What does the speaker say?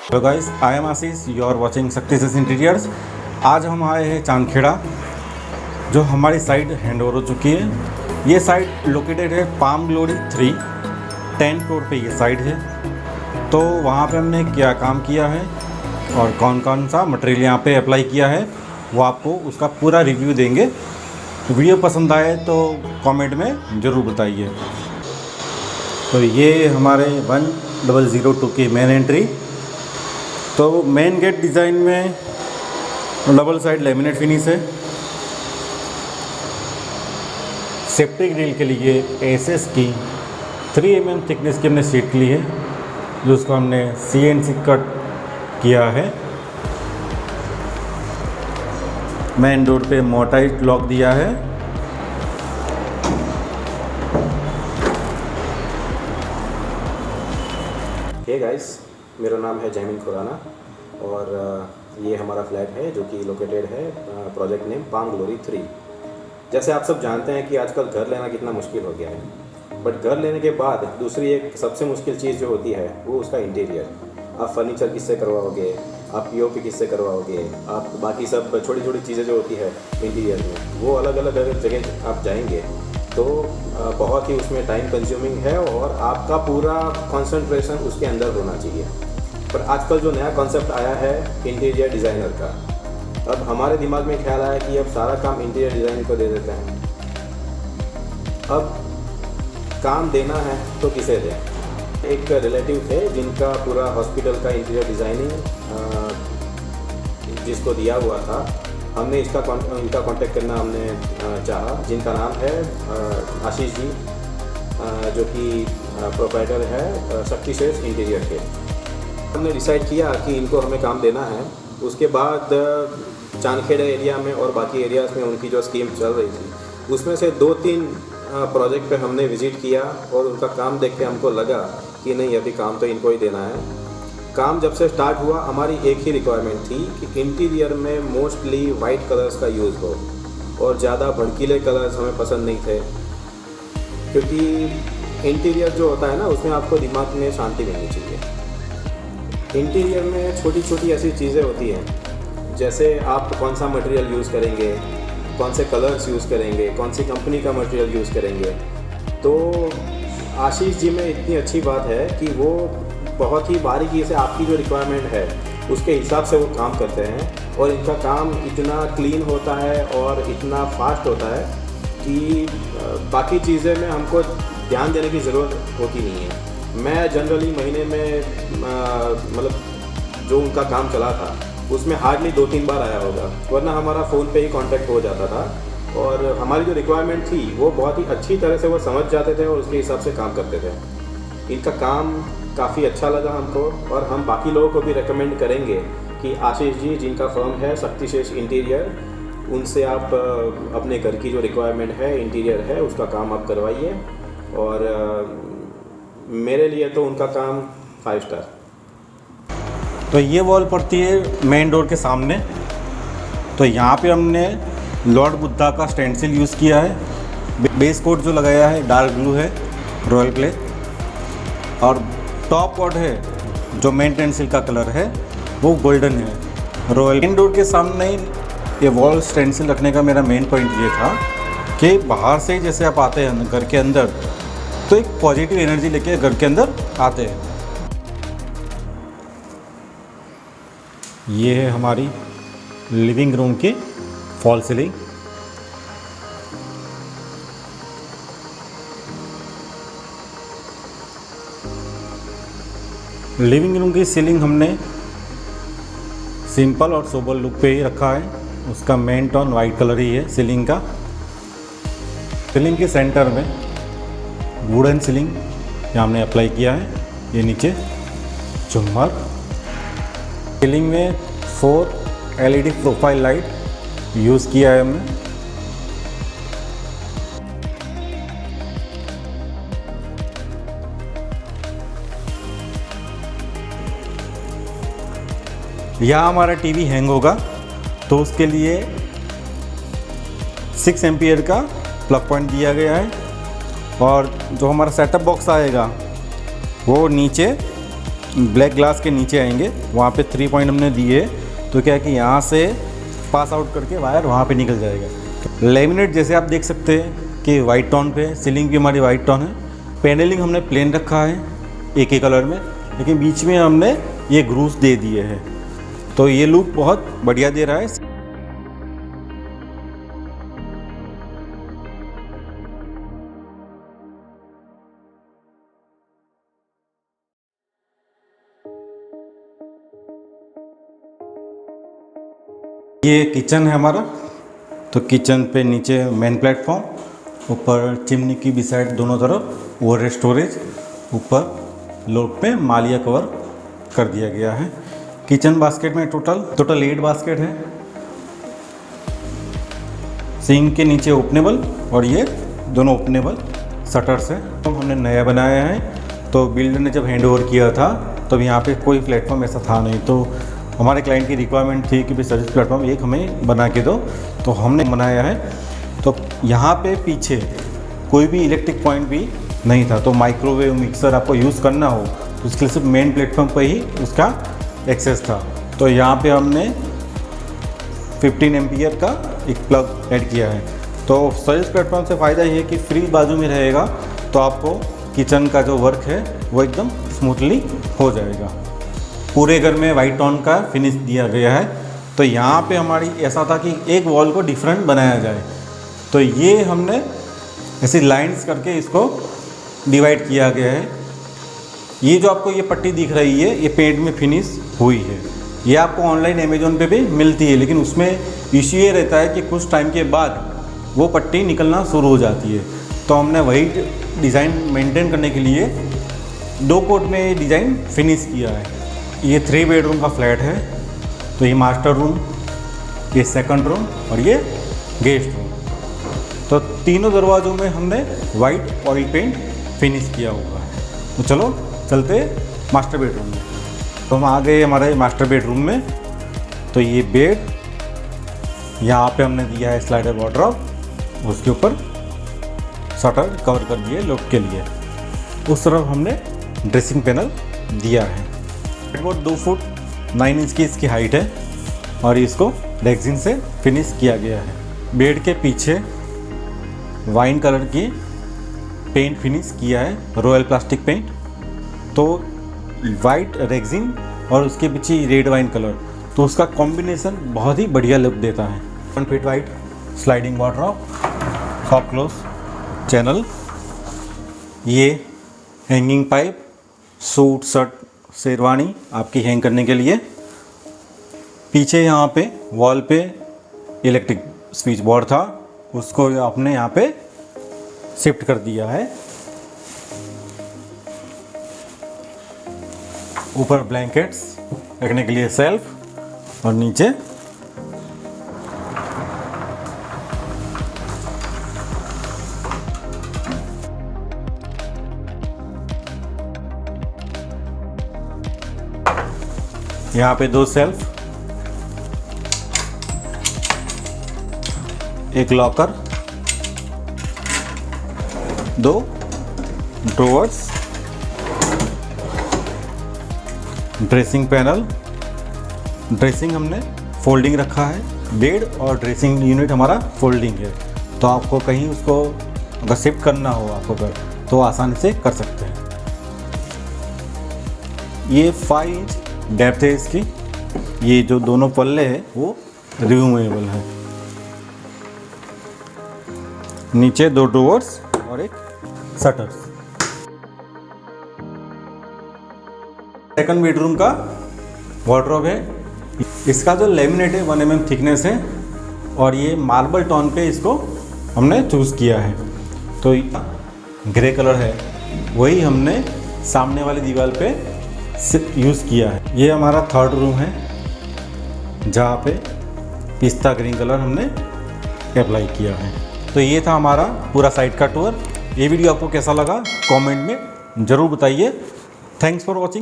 Hello guys, I am Ashish, you are watching Success Interiors. आज हम आए हैं चांदखेड़ा, जो हमारी साइट हैंड ओवर हो चुकी है। ये साइट लोकेटेड है पाम ग्लोरी 3 10 फ्लोर पे ये साइट है। तो वहाँ पे हमने क्या काम किया है और कौन कौन सा मटेरियल यहाँ पे अप्लाई किया है, वो आपको उसका पूरा रिव्यू देंगे। तो वीडियो पसंद आए तो कमेंट में ज़रूर बताइए। तो ये हमारे 1002 की मेन एंट्री। तो मेन गेट डिज़ाइन में डबल साइड लेमिनेट फिनिश है। सेफ्टी ग्रिल के लिए एसएस की 3 mm थिकनेस की हमने सीट ली है, जो उसको हमने CNC कट किया है। मेन डोर पे मोटाइज लॉक दिया है। हे गाइस, मेरा नाम है जैमिन खुराना और ये हमारा फ्लैट है जो कि लोकेटेड है प्रोजेक्ट नेम पाम ग्लोरी 3। जैसे आप सब जानते हैं कि आजकल घर लेना कितना मुश्किल हो गया है, बट घर लेने के बाद दूसरी एक सबसे मुश्किल चीज़ जो होती है वो उसका इंटीरियर। आप फर्नीचर किससे करवाओगे, आप POP किससे करवाओगे, आप बाकी सब छोटी छोटी चीज़ें जो होती है इंटीरियर में, वो अलग अलग जगह आप जाएंगे तो बहुत ही उसमें टाइम कंज्यूमिंग है और आपका पूरा कंसंट्रेशन उसके अंदर होना चाहिए। पर आजकल जो नया कॉन्सेप्ट आया है इंटीरियर डिज़ाइनर का, अब हमारे दिमाग में ख्याल आया कि अब सारा काम इंटीरियर डिज़ाइन को दे देते हैं। अब काम देना है तो किसे दें। एक रिलेटिव थे जिनका पूरा हॉस्पिटल का इंटीरियर डिज़ाइनिंग जिसको दिया हुआ था, हमने इनका कांटेक्ट करना हमने चाहा, जिनका नाम है आशीष जी, जो कि प्रोप्राइटर है सक्सेस इंटीरियर के। हमने डिसाइड किया कि इनको हमें काम देना है। उसके बाद चांदखेड़ा एरिया में और बाकी एरियाज़ में उनकी जो स्कीम चल रही थी, उसमें से 2-3 प्रोजेक्ट पे हमने विज़िट किया और उनका काम देख के हमको लगा कि नहीं, अभी काम तो इनको ही देना है। काम जब से स्टार्ट हुआ, हमारी एक ही रिक्वायरमेंट थी कि इंटीरियर में मोस्टली वाइट कलर्स का यूज़ हो और ज़्यादा भड़कीले कलर्स हमें पसंद नहीं थे, क्योंकि इंटीरियर जो होता है ना, उसमें आपको दिमाग में शांति मिलनी चाहिए। इंटीरियर में छोटी छोटी ऐसी चीज़ें होती हैं, जैसे आप कौन सा मटेरियल यूज़ करेंगे, कौन से कलर्स यूज़ करेंगे, कौन सी कंपनी का मटेरियल यूज़ करेंगे। तो आशीष जी में इतनी अच्छी बात है कि वो बहुत ही बारीकी से आपकी जो रिक्वायरमेंट है उसके हिसाब से वो काम करते हैं और इनका काम इतना क्लीन होता है और इतना फास्ट होता है कि बाकी चीज़ें में हमको ध्यान देने की ज़रूरत होती नहीं है। मैं जनरली महीने में मतलब जो उनका काम चला था उसमें हार्डली 2-3 बार आया होगा, वरना हमारा फ़ोन पे ही कांटेक्ट हो जाता था और हमारी जो रिक्वायरमेंट थी वो बहुत ही अच्छी तरह से वो समझ जाते थे और उसके हिसाब से काम करते थे। इनका काम काफ़ी अच्छा लगा हमको और हम बाकी लोगों को भी रेकमेंड करेंगे कि आशीष जी, जिनका फर्म है सक्सेस इंटीरियर, उनसे आप अपने घर की जो रिक्वायरमेंट है इंटीरियर है उसका काम आप करवाइए। और मेरे लिए तो उनका काम 5 स्टार। तो ये वॉल पड़ती है मेन डोर के सामने। तो यहाँ पे हमने लॉर्ड बुद्धा का स्टेंसिल यूज़ किया है। बेस कोट जो लगाया है डार्क ब्लू है, रॉयल प्ले, और टॉप कोट है जो मेन स्टेंसिल का कलर है वो गोल्डन है, रॉयल। मेन डोर के सामने ये वॉल स्टेंसिल रखने का मेरा मेन पॉइंट ये था कि बाहर से जैसे आप आते हैं घर के अंदर तो एक पॉजिटिव एनर्जी लेके घर के अंदर आते हैं। ये है हमारी लिविंग रूम की फॉल सीलिंग। लिविंग रूम की सीलिंग हमने सिंपल और सोबर लुक पे ही रखा है। उसका मेन टोन वाइट कलर ही है सीलिंग का। सीलिंग के सेंटर में वुडन सीलिंग यहाँ हमने अप्लाई किया है। ये नीचे झुम्मर। सीलिंग में 4 LED प्रोफाइल लाइट यूज़ किया है हमने। यहाँ हमारा टीवी हैंग होगा तो उसके लिए 6 एम्पियर का प्लग पॉइंट दिया गया है। और जो हमारा सेटअप बॉक्स आएगा वो नीचे ब्लैक ग्लास के नीचे आएंगे, वहाँ पे 3 पॉइंट हमने दिए, तो क्या है कि यहाँ से पास आउट करके वायर वहाँ पे निकल जाएगा। लेमिनेट जैसे आप देख सकते हैं कि वाइट टोन पे, सीलिंग भी हमारी वाइट टोन है। पैनलिंग हमने प्लेन रखा है एक ही कलर में, लेकिन बीच में हमने ये ग्रूव्स दे दिए हैं, तो ये लुक बहुत बढ़िया दे रहा है। ये किचन है हमारा, तो किचन पे नीचे मेन प्लेटफॉर्म, ऊपर चिमनी की भी साइड दोनों तरफ ओवर स्टोरेज, ऊपर लोड पे मालिया कवर कर दिया गया है। किचन बास्केट में टोटल 8 बास्केट है। सिंक के नीचे ओपनेबल और ये दोनों ओपनेबल शटर्स है। तो हमने नया बनाया है, तो बिल्डर ने जब हैंड ओवर किया था तब यहाँ पे कोई प्लेटफॉर्म ऐसा था नहीं, तो हमारे क्लाइंट की रिक्वायरमेंट थी कि भाई सर्विस प्लेटफॉर्म एक हमें बना के दो, तो हमने बनाया है। तो यहाँ पे पीछे कोई भी इलेक्ट्रिक पॉइंट भी नहीं था, तो माइक्रोवेव मिक्सर आपको यूज़ करना हो तो उसके लिए सिर्फ मेन प्लेटफॉर्म पर ही उसका एक्सेस था। तो यहाँ पे हमने 15 एम्पियर का एक प्लग ऐड किया है। तो सर्विस प्लेटफॉर्म से फ़ायदा ये है कि फ्री बाजू में रहेगा, तो आपको किचन का जो वर्क है वो एकदम स्मूथली हो जाएगा। पूरे घर में वाइट टोन का फिनिश दिया गया है। तो यहाँ पे हमारी ऐसा था कि एक वॉल को डिफरेंट बनाया जाए, तो ये हमने ऐसी लाइंस करके इसको डिवाइड किया गया है। ये जो आपको ये पट्टी दिख रही है, ये पेंट में फिनिश हुई है। ये आपको ऑनलाइन अमेजोन पे भी मिलती है, लेकिन उसमें इश्यू ये रहता है कि कुछ टाइम के बाद वो पट्टी निकलना शुरू हो जाती है। तो हमने वही डिज़ाइन मेंटेन करने के लिए 2 कोट में ये डिज़ाइन फिनिश किया है। ये 3 बेडरूम का फ्लैट है, तो ये मास्टर रूम, ये सेकंड रूम और ये गेस्ट रूम। तो तीनों दरवाज़ों में हमने वाइट ऑयल पेंट फिनिश किया हुआ है। तो चलो चलते मास्टर बेडरूम में। तो हम आ गए हमारे मास्टर बेडरूम में। तो ये बेड, यहाँ पे हमने दिया है स्लाइडर वार्डरोब, उसके ऊपर शटर कवर कर दिए लुक के लिए। उस तरफ हमने ड्रेसिंग पैनल दिया है। बेडबोर्ड 2 फुट 9 इंच की इसकी हाइट है और इसको रेक्सिन से फिनिश किया गया है। बेड के पीछे वाइन कलर की पेंट फिनिश किया है, रॉयल प्लास्टिक पेंट। तो वाइट रेक्सिन और उसके पीछे रेड वाइन कलर, तो उसका कॉम्बिनेशन बहुत ही बढ़िया लुक देता है। 1 feet white sliding wardrobe, soft close channel, ये hanging pipe, suit shirt sherwani आपकी हैंग करने के लिए। पीछे यहाँ पे वॉल पे इलेक्ट्रिक स्विच बोर्ड था, उसको आपने यहाँ पे शिफ्ट कर दिया है। ऊपर ब्लैंकेट्स रखने के लिए सेल्फ और नीचे यहाँ पे 2 सेल्फ, एक locker, 2 drawers, dressing panel. Dressing हमने फोल्डिंग रखा है, बेड और ड्रेसिंग यूनिट हमारा फोल्डिंग है, तो आपको कहीं उसको अगर शिफ्ट करना हो आपको घर, तो आसानी से कर सकते हैं। ये 5 इंच डेप्थ है इसकी। ये जो दोनों पल्ले हैं वो रिमूवेबल है। नीचे 2 ड्रॉवर्स और एक शटर्स। सेकंड बेडरूम का वार्डरोब है। इसका जो लेमिनेट है 1 mm थिकनेस है और ये मार्बल टोन पे इसको हमने चूज़ किया है। तो ग्रे कलर है, वही हमने सामने वाली दीवार पे यूज़ किया है। ये हमारा 3rd रूम है, जहाँ पे पिस्ता ग्रीन कलर हमने अप्लाई किया है। तो ये था हमारा पूरा साइट का टूर। ये वीडियो आपको कैसा लगा कमेंट में ज़रूर बताइए। Thanks for watching.